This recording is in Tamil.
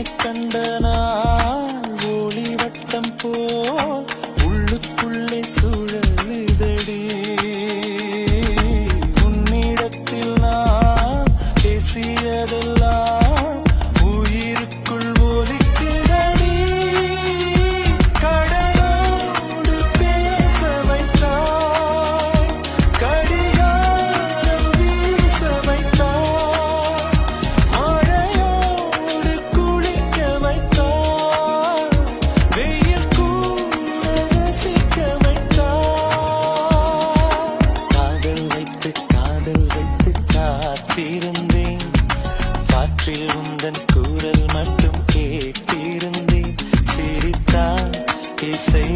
உன்னை கண்ட நான் ஒளிவட்டம் போல் உள்ளுக்குள்ளே சுழலுதடி. உன்னிடத்தில் நான் பேசியதெல்லாம் உயிருக்குள் ஒலிக்குதடி. கடலோடு பேச வைத்தாய், கடிகாரம் வீச வைத்தாய், மழையோடு குளிக்க வைத்தாய், வெயில் கூட ரசிக்க வைத்தாய். காதல் வைத்து காத்திருந்தேன், காற்றில் உந்தன் குரல் மட்டும் கேட்டிருந்தேன். சிரித்தாய், இசை